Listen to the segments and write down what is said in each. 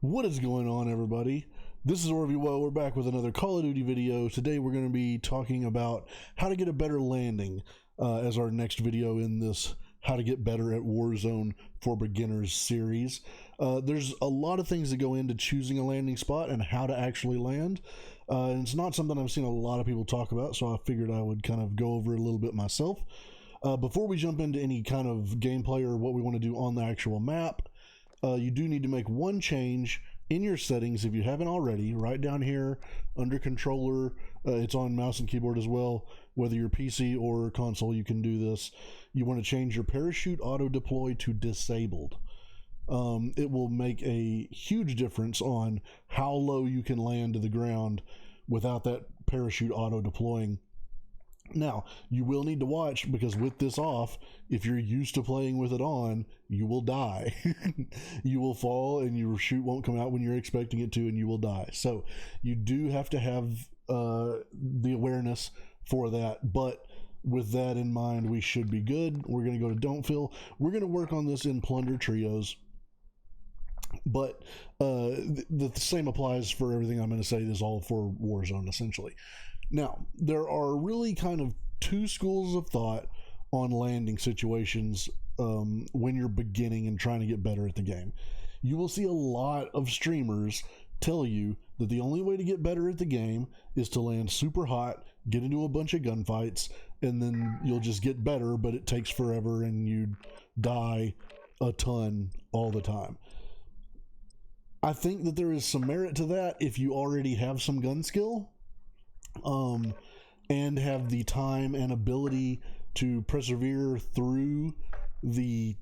What is going on, everybody? This is Orview. We're back with another Call of Duty video. Today we're going to be talking about how to get a better landing as our next video in this How to Get Better at Warzone for Beginners series. There's a lot of things that go into choosing a landing spot and how to actually land. And it's not something I've seen a lot of people talk about, so I figured I would kind of go over it a little bit myself. Before we jump into any kind of gameplay or what we want to do on the actual map, you do need to make one change in your settings if you haven't already. Right down here under controller, it's on mouse and keyboard as well. Whether you're PC or console, you can do this. You want to change your parachute auto deploy to disabled. It will make a huge difference on how low you can land to the ground without that parachute auto deploying. Now, you will need to watch, because with this off, if you're used to playing with it on, you will die. You will fall and your chute won't come out when you're expecting it to, and you will die. So you do have to have the awareness for that, but with that in mind, we should be good. We're going to go to Don't Fill. We're going to work on this in Plunder Trios, but the same applies for everything I'm going to say. This is all for Warzone, essentially. Now, there are really kind of two schools of thought on landing situations when you're beginning and trying to get better at the game. You will see a lot of streamers tell you that the only way to get better at the game is to land super hot, get into a bunch of gunfights, and then you'll just get better, but it takes forever and you die a ton all the time. I think that there is some merit to that if you already have some gun skill. And have the time and ability to persevere through the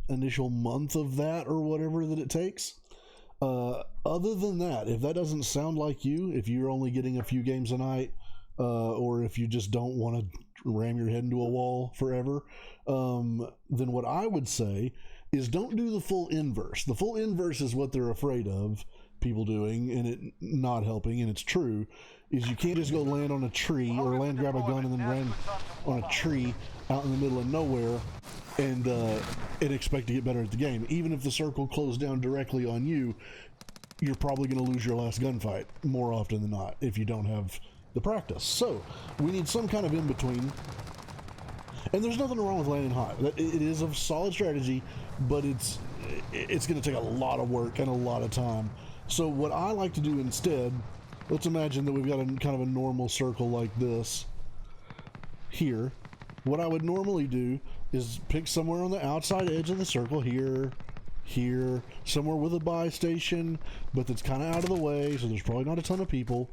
initial month of that or whatever that it takes. Other than that, if that doesn't sound like you, if you're only getting a few games a night, or if you just don't want to ram your head into a wall forever, then what I would say is don't do the full inverse. The full inverse is what they're afraid of people doing and it not helping, and it's true, is you can't just go land on a tree or grab a gun and then land on a tree out in the middle of nowhere and expect to get better at the game. Even if the circle closed down directly on you, you're probably going to lose your last gunfight more often than not if you don't have the practice. So we need some kind of in-between, and there's nothing wrong with landing hot. It is a solid strategy, but it's going to take a lot of work and a lot of time. So what I like to do instead, let's imagine that we've got a kind of a normal circle like this here. What I would normally do is pick somewhere on the outside edge of the circle, here, somewhere with a buy station, but that's kind of out of the way, so there's probably not a ton of people.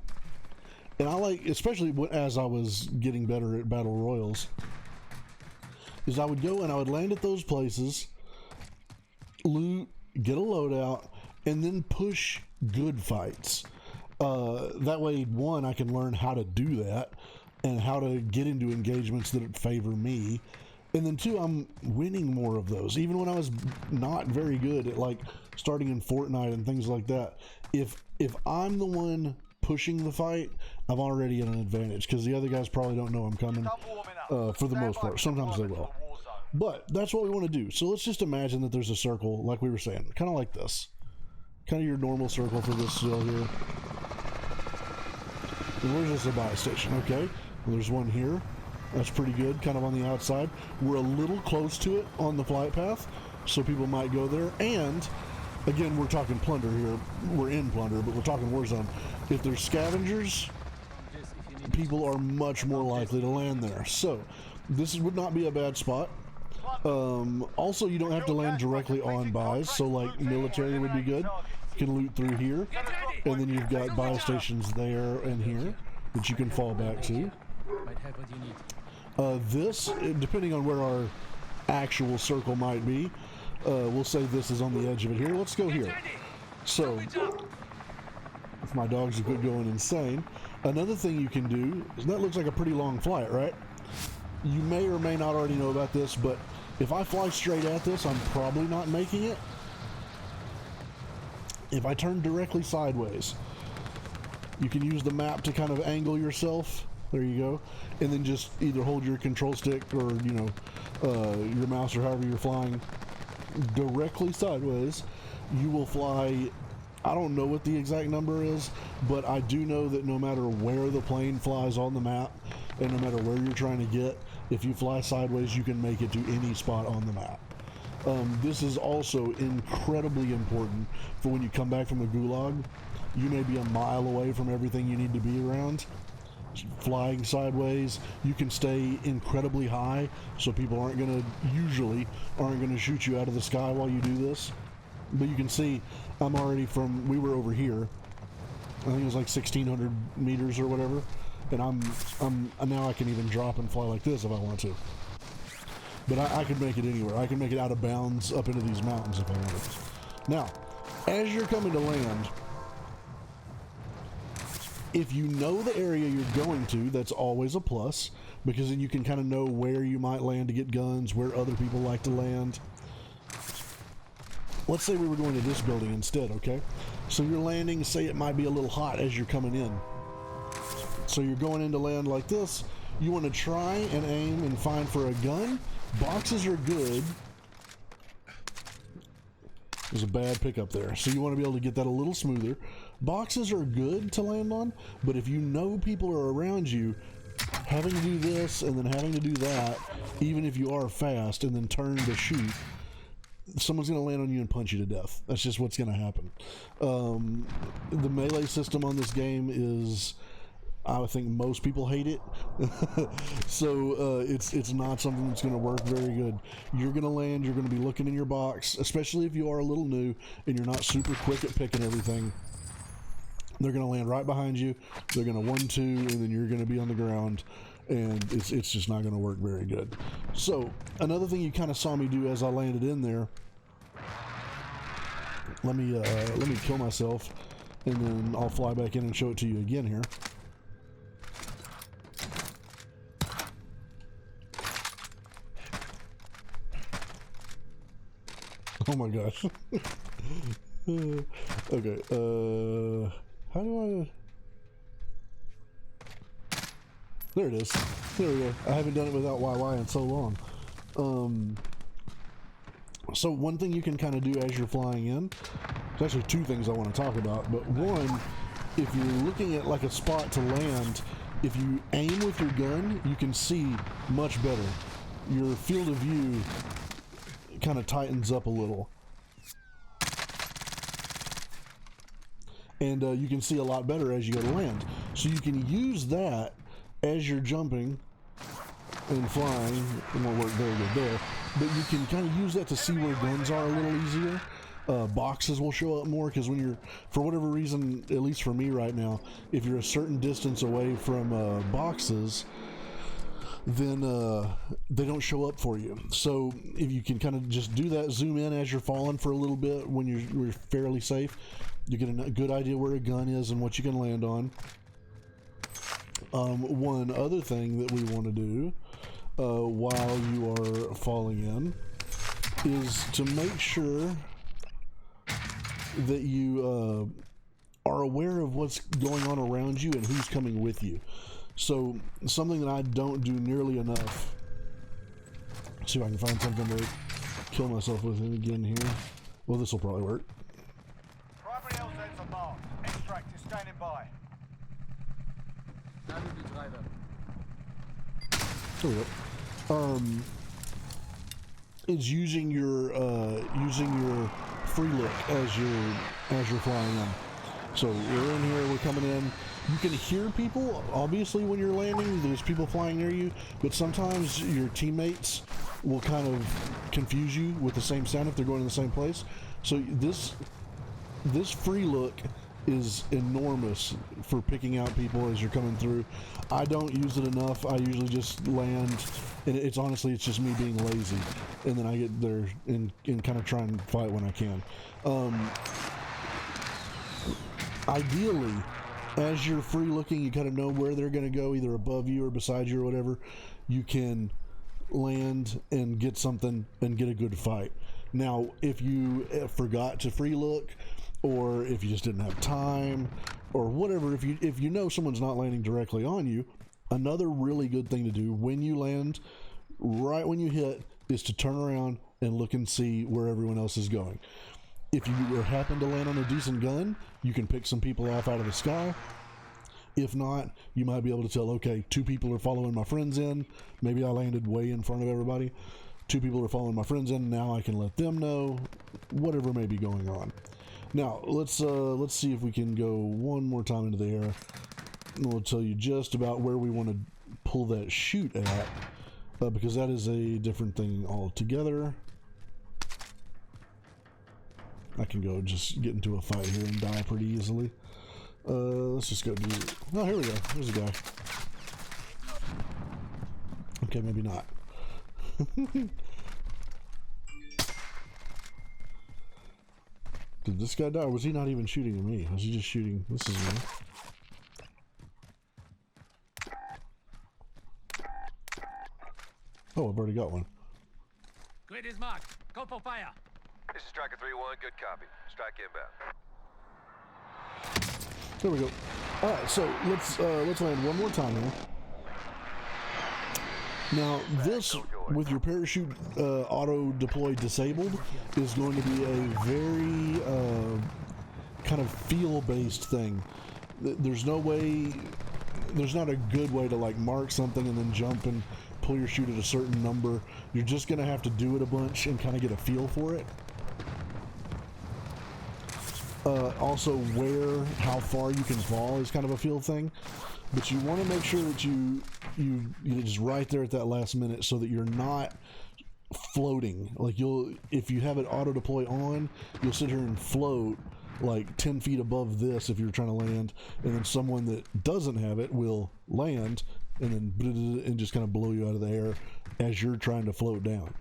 And I like, especially as I was getting better at battle royals, is I would go and I would land at those places, loot, get a loadout, and then push good fights. That way, one, I can learn how to do that and how to get into engagements that favor me, and then two, I'm winning more of those. Even when I was not very good at like starting in Fortnite and things like that, if I'm the one pushing the fight, I'm already at an advantage because the other guys probably don't know I'm coming for the most part. Sometimes they will, but that's what we want to do. So let's just imagine that there's a circle like we were saying, kind of like this. Kind of your normal circle for this cell here. And where's this a buy station? Okay, well, there's one here. That's pretty good, kind of on the outside. We're a little close to it on the flight path, so people might go there. And again, we're talking plunder here. We're in plunder, but we're talking Warzone. If there's scavengers, people are much more likely to land there. So this would not be a bad spot. Also, you don't have to land directly on buys, so like military would be good. You can loot through here, and then you've got buy stations there and here that you can fall back to. This, depending on where our actual circle might be, we'll say this is on the edge of it here. Let's go here. So if my dogs are going insane, another thing you can do is, that looks like a pretty long flight, right? You may or may not already know about this, but if I fly straight at this, I'm probably not making it. If I turn directly sideways, you can use the map to kind of angle yourself. There you go. And then just either hold your control stick or, you know, your mouse or however you're flying directly sideways. You will fly I don't know what the exact number is, but I do know that no matter where the plane flies on the map, and no matter where you're trying to get, if you fly sideways, you can make it to any spot on the map. This is also incredibly important for when you come back from the gulag. You may be a mile away from everything you need to be around. Flying sideways, you can stay incredibly high, so people usually aren't gonna shoot you out of the sky while you do this. But you can see I'm already we were over here, I think it was like 1,600 meters or whatever, and now I can even drop and fly like this if I want to. But I could make it anywhere. I can make it out of bounds up into these mountains if I wanted. Now, as you're coming to land, if you know the area you're going to, that's always a plus, because then you can kind of know where you might land to get guns, where other people like to land. Let's say we were going to this building instead, okay? So you're landing, say it might be a little hot as you're coming in. So you're going in to land like this. You want to try and aim and find for a gun. Boxes are good. There's a bad pickup there. So you want to be able to get that a little smoother. Boxes are good to land on, but if you know people are around you, having to do this and then having to do that, even if you are fast and then turn to shoot, someone's going to land on you and punch you to death. That's just what's going to happen. The melee system on this game is, I think most people hate it. So it's not something that's going to work very good. You're going to land, you're going to be looking in your box, especially if you are a little new and you're not super quick at picking everything. They're going to land right behind you. They're going to 1-2, and then you're going to be on the ground, and it's just not going to work very good. So another thing you kind of saw me do as I landed in there, let me kill myself, and then I'll fly back in and show it to you again here. Oh my gosh. Okay, how do I... There it is. There we go. I haven't done it without YY in so long. So one thing you can kind of do as you're flying in, there's actually two things I want to talk about, but one, if you're looking at like a spot to land, if you aim with your gun, you can see much better. Your field of view kind of tightens up a little. And you can see a lot better as you go to land. So you can use that as you're jumping and flying. It won't work very good there, but you can kind of use that to see where guns are a little easier. Boxes will show up more, because when you're, for whatever reason, at least for me right now, if you're a certain distance away from boxes, then they don't show up for you. So if you can kind of just do that, zoom in as you're falling for a little bit when you're fairly safe, you get a good idea where a gun is and what you can land on. One other thing that we want to do while you are falling in is to make sure that you are aware of what's going on around you and who's coming with you. So something that I don't do nearly enough. Let's see if I can find something to kill myself with it again here. Well, this will probably work. Primary LZs are marked. Extract is standing by. There we go. It's using your free look as you're flying in. So we're in here, we're coming in. You can hear people, obviously, when you're landing. There's people flying near you, but sometimes your teammates will kind of confuse you with the same sound if they're going in the same place. So this free look is enormous for picking out people as you're coming through. I don't use it enough. I usually just land, and it's honestly, it's just me being lazy, and then I get there and kind of try and fight when I can. Ideally, as you're free looking, you kind of know where they're going to go, either above you or beside you or whatever. You can land and get something and get a good fight. Now, if you forgot to free look, or if you just didn't have time, or whatever, if you know someone's not landing directly on you, another really good thing to do when you land, right when you hit, is to turn around and look and see where everyone else is going. If you happen to land on a decent gun, you can pick some people off out of the sky. If not, you might be able to tell, okay, 2 people are following my friends in. Maybe I landed way in front of everybody. 2 people are following my friends in. Now I can let them know whatever may be going on. Now let's see if we can go one more time into the air, and we'll tell you just about where we want to pull that chute at, because that is a different thing altogether. I can go just get into a fight here and die pretty easily. Let's just go do... Oh, here we go. There's a guy. Okay, maybe not. Did this guy die, or was he not even shooting at me? Was he just shooting... This is me. Oh, I've already got one. Grid is marked. Call for fire. This is Striker 3-1, good copy. Strike inbound. There we go. All right, so let's land one more time here. Now, this, with your parachute auto deploy disabled, is going to be a very kind of feel-based thing. There's no way, there's not a good way to like mark something and then jump and pull your chute at a certain number. You're just going to have to do it a bunch and kind of get a feel for it. Also, how far you can fall is kind of a feel thing, but you want to make sure that you just right there at that last minute, so that you're not floating. Like if you have it auto deploy on, you'll sit here and float like 10 feet above this if you're trying to land, and then someone that doesn't have it will land and then just kind of blow you out of the air as you're trying to float down.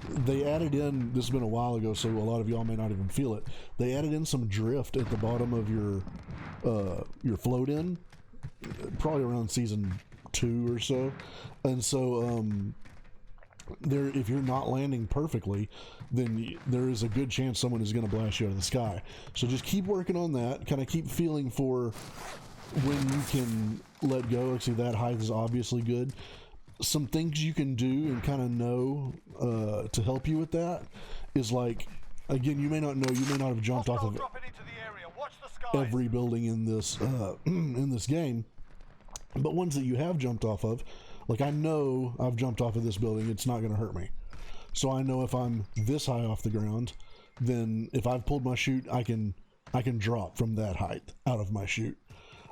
They added in, this has been a while ago, so a lot of y'all may not even feel it. They added in some drift at the bottom of your float in, probably around season 2 or so. And so, if you're not landing perfectly, then there is a good chance someone is going to blast you out of the sky. So just keep working on that, kind of keep feeling for when you can let go. See, that height is obviously good. Some things you can do and kind of know to help you with that is, like, again, you may not have jumped off of every building in this in this game, but ones that you have jumped off of, like, I know I've jumped off of this building, it's not going to hurt me. So I know if I'm this high off the ground, then if I've pulled my chute, I can drop from that height out of my chute.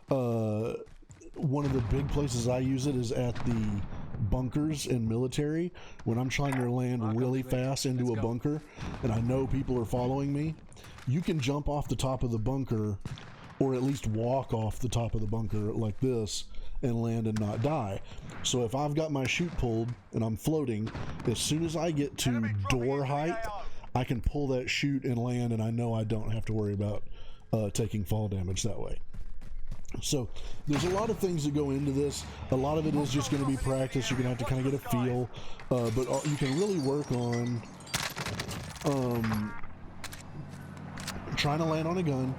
One of the big places I use it is at the bunkers in military. When I'm trying to land really fast into a bunker and I know people are following me, you can jump off the top of the bunker, or at least walk off the top of the bunker like this and land and not die. So if I've got my chute pulled and I'm floating, as soon as I get to door height, I can pull that chute and land, and I know I don't have to worry about taking fall damage that way. So there's a lot of things that go into this. A lot of it is just going to be practice. You're going to have to kind of get a feel, but you can really work on trying to land on a gun.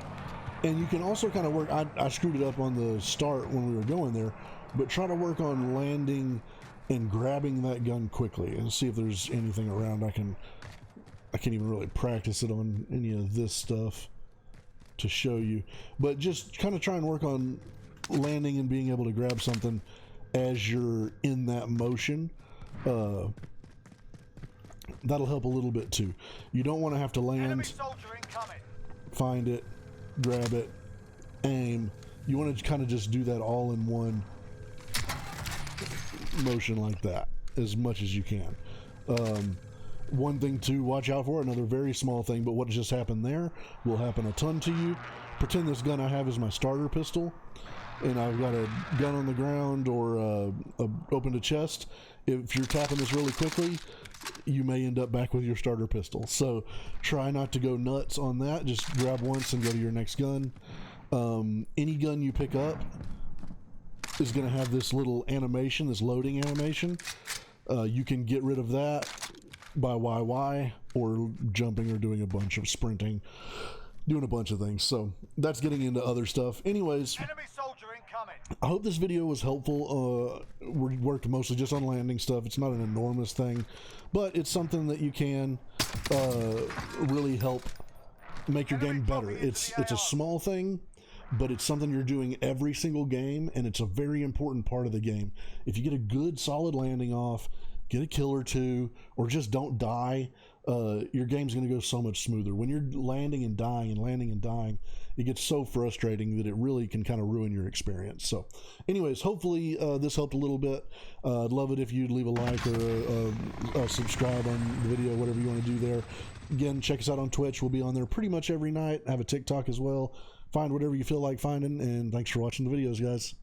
And you can also kind of work, I screwed it up on the start when we were going there, but try to work on landing and grabbing that gun quickly and see if there's anything around. I can't even really practice it on any of this stuff to show you, but just kind of try and work on landing and being able to grab something as you're in that motion. That'll help a little bit too. You don't want to have to land, find it, grab it, aim. You want to kind of just do that all in one motion like that as much as you can. One thing to watch out for, another very small thing, but what just happened there will happen a ton to you. Pretend this gun I have is my starter pistol, and I've got a gun on the ground or opened a chest. If you're tapping this really quickly, you may end up back with your starter pistol. So try not to go nuts on that. Just grab once and go to your next gun. Any gun you pick up is going to have this little animation, this loading animation. You can get rid of that by YY or jumping or doing a bunch of sprinting, doing a bunch of things. So that's getting into other stuff. Anyways, Enemy soldier incoming. I hope this video was helpful. We worked mostly just on landing stuff. It's not an enormous thing, but it's something that you can really help make your game better. It's a small thing, but it's something you're doing every single game, and it's a very important part of the game. If you get a good solid landing off, get a kill or two, or just don't die, your game's going to go so much smoother. When you're landing and dying and landing and dying, it gets so frustrating that it really can kind of ruin your experience. So anyways, hopefully this helped a little bit. I'd love it if you'd leave a like or subscribe on the video, whatever you want to do there. Again, check us out on Twitch. We'll be on there pretty much every night. Have a TikTok as well. Find whatever you feel like finding, and thanks for watching the videos, guys.